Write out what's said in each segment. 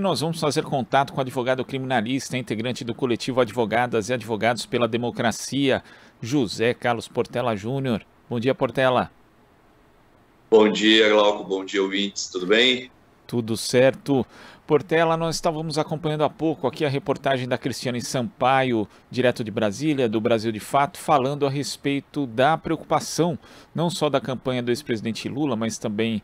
Nós vamos fazer contato com o advogado criminalista, integrante do coletivo Advogadas e Advogados pela Democracia, José Carlos Portela Júnior. Bom dia, Portela. Bom dia, Glauco. Bom dia, ouvintes. Tudo bem? Tudo certo. Portela, nós estávamos acompanhando há pouco aqui a reportagem da Cristiane Sampaio, direto de Brasília, do Brasil de Fato, falando a respeito da preocupação, não só da campanha do ex-presidente Lula, mas também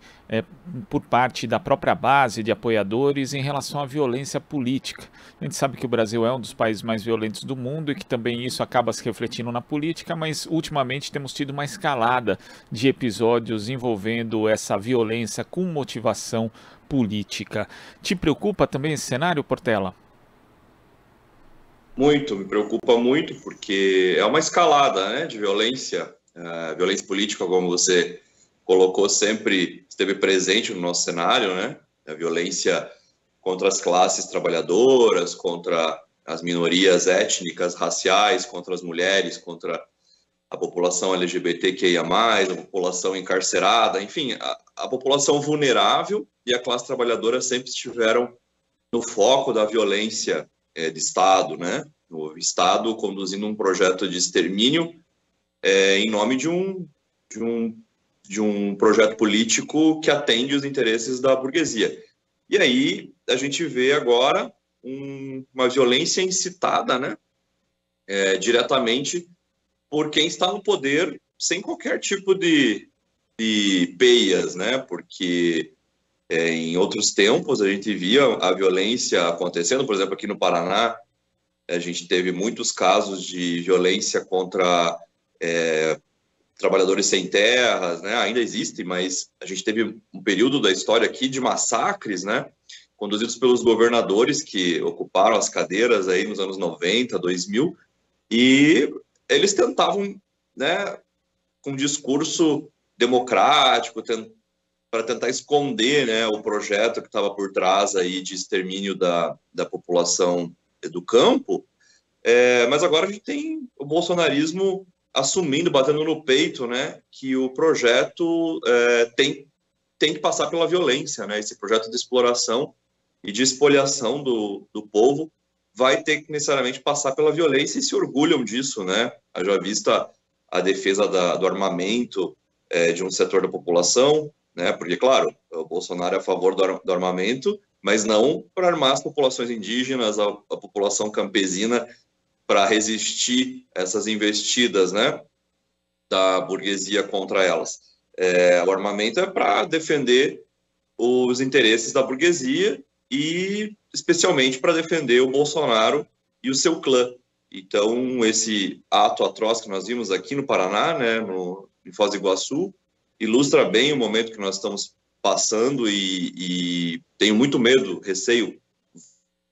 por parte da própria base de apoiadores em relação à violência política. A gente sabe que o Brasil é um dos países mais violentos do mundo e que também isso acaba se refletindo na política, mas ultimamente temos tido uma escalada de episódios envolvendo essa violência com motivação política. Te preocupa também esse cenário, Portela? Muito, me preocupa muito, porque é uma escalada, né, de violência. Violência política, como você colocou, sempre esteve presente no nosso cenário, né? A violência contra as classes trabalhadoras, contra as minorias étnicas, raciais, contra as mulheres, contra a população LGBTQIA+, a população encarcerada, enfim, a população vulnerável e a classe trabalhadora sempre estiveram no foco da violência de Estado, né? O Estado conduzindo um projeto de extermínio em nome de um projeto político que atende os interesses da burguesia. E aí a gente vê agora uma violência incitada, né? Diretamente por quem está no poder sem qualquer tipo de peias, né? Porque em outros tempos a gente via a violência acontecendo, por exemplo, aqui no Paraná, a gente teve muitos casos de violência contra trabalhadores sem terras, né? Ainda existem, mas a gente teve um período da história aqui de massacres, né? Conduzidos pelos governadores que ocuparam as cadeiras aí nos anos 90, 2000, e eles tentavam, né, com um discurso democrático, para tentar esconder, né, o projeto que estava por trás aí de extermínio da população do campo, mas agora a gente tem o bolsonarismo assumindo, batendo no peito, né, que o projeto tem que passar pela violência, né, esse projeto de exploração e de espoliação do povo vai ter que necessariamente passar pela violência e se orgulham disso, né? Já vista a defesa do armamento de um setor da população, né? Porque, claro, o Bolsonaro é a favor do armamento, mas não para armar as populações indígenas, a população campesina, para resistir essas investidas, né, da burguesia contra elas. O armamento é para defender os interesses da burguesia e especialmente para defender o Bolsonaro e o seu clã. Então, esse ato atroz que nós vimos aqui no Paraná, né, em Foz do Iguaçu, ilustra bem o momento que nós estamos passando e tenho muito medo, receio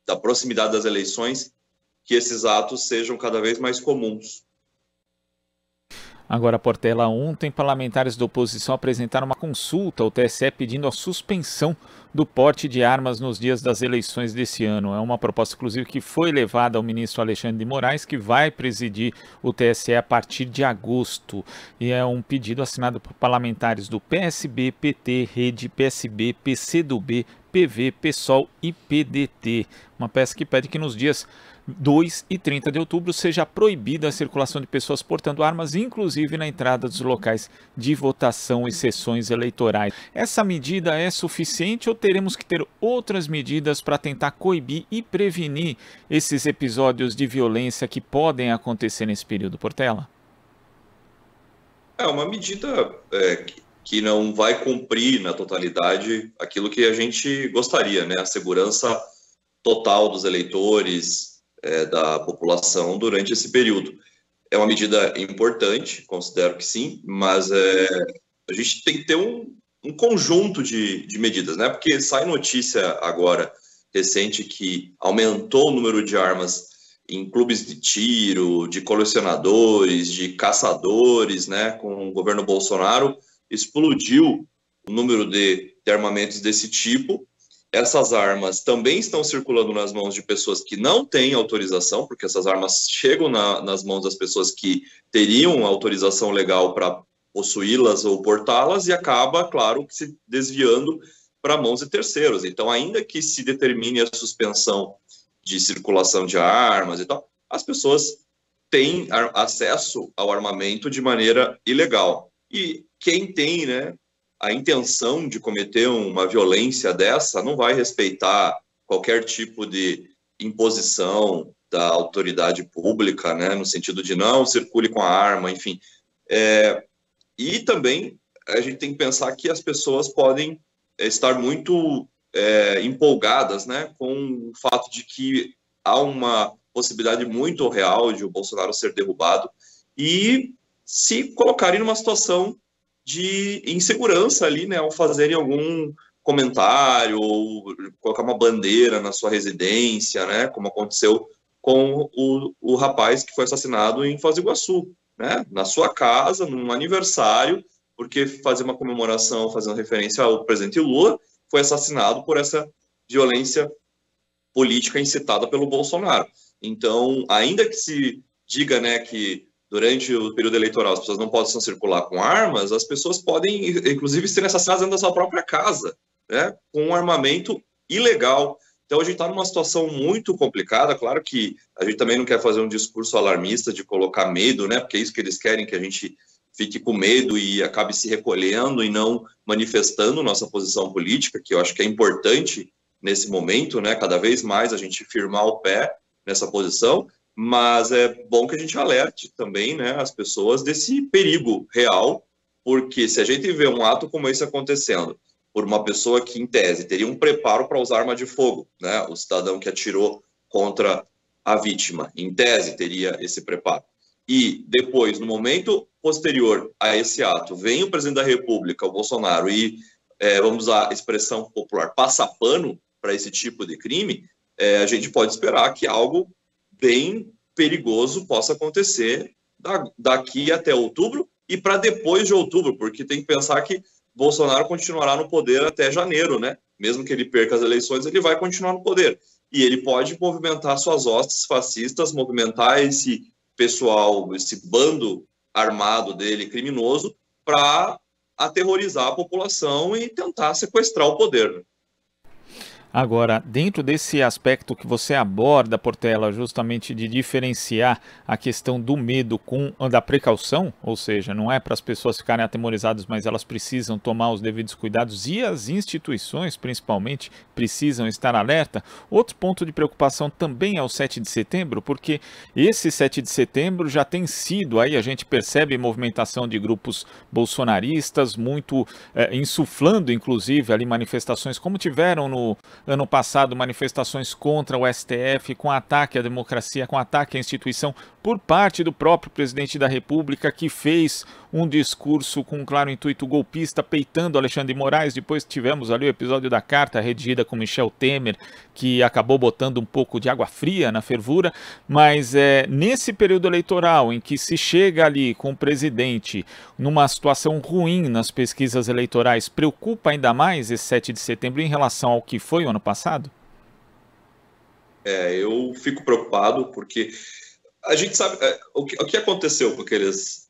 da proximidade das eleições, que esses atos sejam cada vez mais comuns. Agora, Portela, ontem parlamentares da oposição apresentaram uma consulta ao TSE pedindo a suspensão do porte de armas nos dias das eleições desse ano. É uma proposta, inclusive, que foi levada ao ministro Alexandre de Moraes, que vai presidir o TSE a partir de agosto. E é um pedido assinado por parlamentares do PSB, PT, Rede, PSB, PCdoB, PV, PSOL e PDT. Uma peça que pede que nos dias 2 e 30 de outubro seja proibida a circulação de pessoas portando armas, inclusive na entrada dos locais de votação e sessões eleitorais. Essa medida é suficiente ou teremos que ter outras medidas para tentar coibir e prevenir esses episódios de violência que podem acontecer nesse período, Portela? É uma medida que não vai cumprir na totalidade aquilo que a gente gostaria, né? A segurança total dos eleitores, da população durante esse período. É uma medida importante, considero que sim, mas a gente tem que ter um conjunto de medidas, né? Porque sai notícia agora recente que aumentou o número de armas em clubes de tiro, de colecionadores, de caçadores, né? Com o governo Bolsonaro, explodiu o número de armamentos desse tipo. Essas armas também estão circulando nas mãos de pessoas que não têm autorização, porque essas armas chegam nas mãos das pessoas que teriam autorização legal para possuí-las ou portá-las e acaba, claro, se desviando para mãos de terceiros. Então, ainda que se determine a suspensão de circulação de armas e tal, as pessoas têm acesso ao armamento de maneira ilegal. E quem tem, né, a intenção de cometer uma violência dessa não vai respeitar qualquer tipo de imposição da autoridade pública, né, no sentido de não circule com a arma, enfim. E também a gente tem que pensar que as pessoas podem estar muito empolgadas, né, com o fato de que há uma possibilidade muito real de o Bolsonaro ser derrubado e se colocarem numa situação de insegurança ali, né, ao fazerem algum comentário ou colocar uma bandeira na sua residência, né, como aconteceu com o rapaz que foi assassinado em Foz do Iguaçu, né, na sua casa, num aniversário, porque fazer uma comemoração fazendo referência ao presidente Lula, foi assassinado por essa violência política incitada pelo Bolsonaro. Então, ainda que se diga, né, que durante o período eleitoral as pessoas não possam circular com armas, as pessoas podem, inclusive, serem assassinadas dentro da sua própria casa, né, com um armamento ilegal. Então, a gente está numa situação muito complicada. Claro que a gente também não quer fazer um discurso alarmista de colocar medo, né, porque é isso que eles querem, que a gente fique com medo e acabe se recolhendo e não manifestando nossa posição política, que eu acho que é importante nesse momento, né, cada vez mais a gente firmar o pé nessa posição, mas é bom que a gente alerte também, né, as pessoas desse perigo real, porque se a gente vê um ato como esse acontecendo por uma pessoa que, em tese, teria um preparo para usar arma de fogo, né, o cidadão que atirou contra a vítima, em tese, teria esse preparo. E depois, no momento posterior a esse ato, vem o presidente da República, o Bolsonaro, e, vamos usar a expressão popular, passa pano para esse tipo de crime, a gente pode esperar que algo bem perigoso possa acontecer daqui até outubro e para depois de outubro, porque tem que pensar que Bolsonaro continuará no poder até janeiro, né? Mesmo que ele perca as eleições, ele vai continuar no poder. E ele pode movimentar suas hostes fascistas, movimentar esse pessoal, esse bando armado dele, criminoso, para aterrorizar a população e tentar sequestrar o poder. Agora, dentro desse aspecto que você aborda, Portela, justamente de diferenciar a questão do medo com a da precaução, ou seja, não é para as pessoas ficarem atemorizadas, mas elas precisam tomar os devidos cuidados e as instituições, principalmente, precisam estar alerta. Outro ponto de preocupação também é o 7 de setembro, porque esse 7 de setembro já tem sido, aí a gente percebe movimentação de grupos bolsonaristas, muito insuflando, inclusive, ali manifestações como tiveram no ano passado, manifestações contra o STF, com ataque à democracia, com ataque à instituição, por parte do próprio presidente da República, que fez um discurso com um claro intuito golpista, peitando Alexandre de Moraes. Depois tivemos ali o episódio da carta redigida com Michel Temer, que acabou botando um pouco de água fria na fervura. Mas nesse período eleitoral, em que se chega ali com o presidente numa situação ruim nas pesquisas eleitorais, preocupa ainda mais esse 7 de setembro em relação ao que foi o ano passado? Eu fico preocupado porque a gente sabe o que aconteceu com aqueles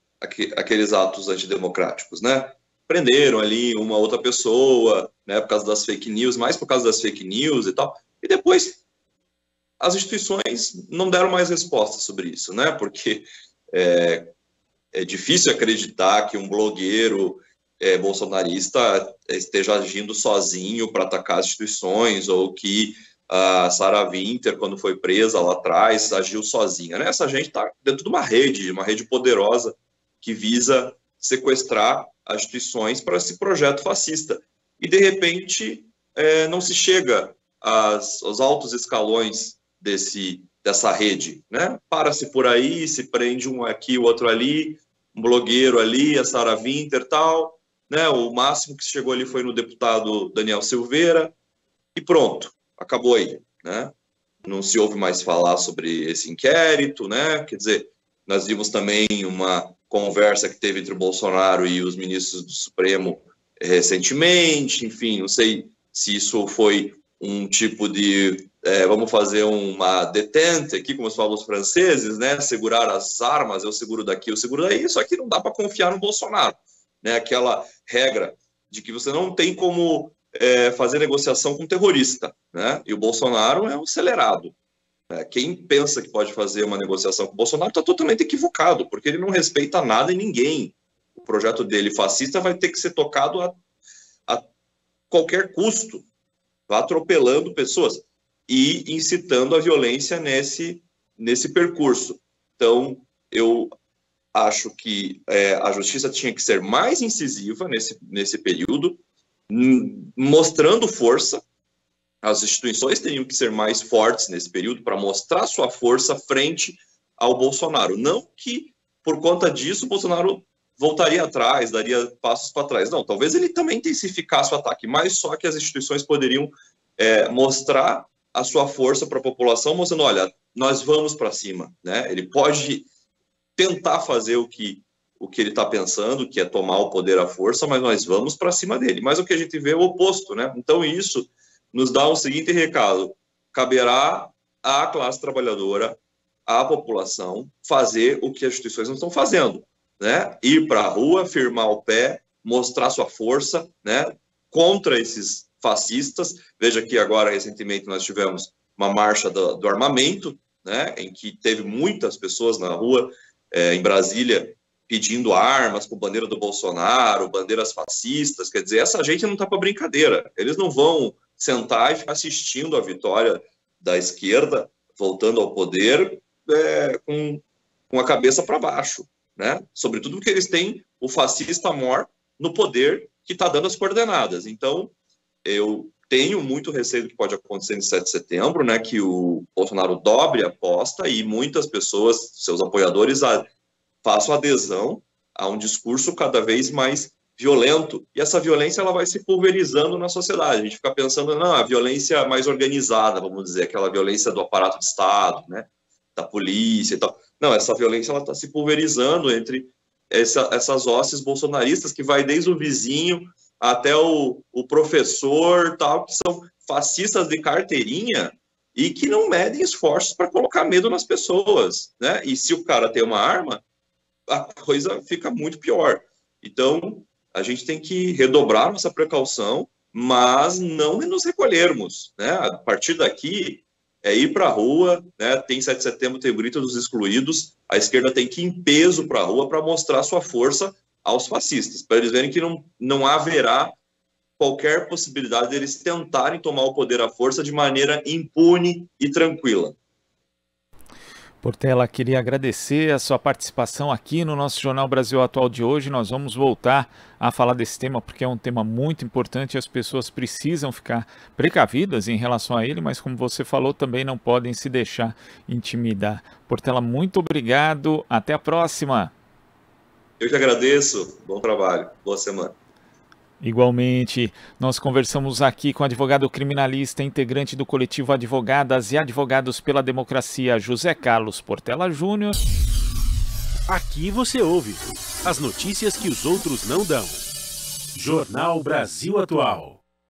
atos antidemocráticos, né? Prenderam ali uma outra pessoa, né, por causa das fake news, mais por causa das fake news e tal, e depois as instituições não deram mais resposta sobre isso, né? Porque é difícil acreditar que um blogueiro bolsonarista esteja agindo sozinho para atacar as instituições, ou que a Sarah Winter, quando foi presa lá atrás, agiu sozinha, né? Essa gente está dentro de uma rede poderosa que visa sequestrar as instituições para esse projeto fascista. E, de repente, não se chega aos altos escalões dessa rede, né? Para-se por aí, se prende um aqui, o outro ali, um blogueiro ali, a Sarah Winter, tal, né? O máximo que se chegou ali foi no deputado Daniel Silveira, e pronto, acabou aí, né? Não se ouve mais falar sobre esse inquérito, né? Quer dizer, nós vimos também uma conversa que teve entre o Bolsonaro e os ministros do Supremo recentemente, enfim, não sei se isso foi um tipo de, vamos fazer uma detente aqui, como falam os franceses, né? Segurar as armas, eu seguro daqui, eu seguro daí, só que não dá para confiar no Bolsonaro, né? Aquela regra de que você não tem como fazer negociação com terrorista, né? E o Bolsonaro é um acelerado. Quem pensa que pode fazer uma negociação com o Bolsonaro está totalmente equivocado, porque ele não respeita nada e ninguém. O projeto dele fascista vai ter que ser tocado a qualquer custo, atropelando pessoas e incitando a violência nesse percurso. Então, eu acho que a justiça tinha que ser mais incisiva nesse período, mostrando força. As instituições teriam que ser mais fortes nesse período para mostrar sua força frente ao Bolsonaro. Não que, por conta disso, o Bolsonaro voltaria atrás, daria passos para trás. Não, talvez ele também intensificasse o ataque, mas só que as instituições poderiam mostrar a sua força para a população, mostrando, olha, nós vamos para cima, né? Ele pode tentar fazer o que ele está pensando, que é tomar o poder à força, mas nós vamos para cima dele. Mas o que a gente vê é o oposto, né? Então isso nos dá o seguinte recado: caberá à classe trabalhadora, à população, fazer o que as instituições não estão fazendo, né? Ir para a rua, firmar o pé, mostrar sua força, né? Contra esses fascistas. Veja que agora, recentemente, nós tivemos uma marcha do armamento, né? Em que teve muitas pessoas na rua, em Brasília, pedindo armas com bandeira do Bolsonaro, bandeiras fascistas. Quer dizer, essa gente não está para brincadeira. Eles não vão sentar e ficar assistindo a vitória da esquerda voltando ao poder com a cabeça para baixo, né? Sobretudo porque eles têm o fascista mor no poder que está dando as coordenadas. Então, eu tenho muito receio do que pode acontecer no 7 de setembro, né? Que o Bolsonaro dobre a aposta e muitas pessoas, seus apoiadores, façam adesão a um discurso cada vez mais violento, e essa violência ela vai se pulverizando na sociedade. A gente fica pensando, não, a violência mais organizada, vamos dizer, aquela violência do aparato de Estado, né, da polícia e tal. Não, essa violência ela está se pulverizando entre essas hostes bolsonaristas, que vai desde o vizinho até o professor, tal, que são fascistas de carteirinha e que não medem esforços para colocar medo nas pessoas, né? E se o cara tem uma arma, a coisa fica muito pior. Então, a gente tem que redobrar nossa precaução, mas não nos recolhermos, né? A partir daqui, ir para a rua, né? Tem 7 de setembro, tem o grito dos excluídos, a esquerda tem que ir em peso para a rua para mostrar sua força aos fascistas, para eles verem que não haverá qualquer possibilidade deles tentarem tomar o poder à força de maneira impune e tranquila. Portela, queria agradecer a sua participação aqui no nosso Jornal Brasil Atual de hoje. Nós vamos voltar a falar desse tema porque é um tema muito importante e as pessoas precisam ficar precavidas em relação a ele, mas como você falou, também não podem se deixar intimidar. Portela, muito obrigado. Até a próxima. Eu que agradeço. Bom trabalho. Boa semana. Igualmente, nós conversamos aqui com o advogado criminalista, integrante do coletivo Advogadas e Advogados pela Democracia, José Carlos Portela Júnior. Aqui você ouve as notícias que os outros não dão. Jornal Brasil Atual.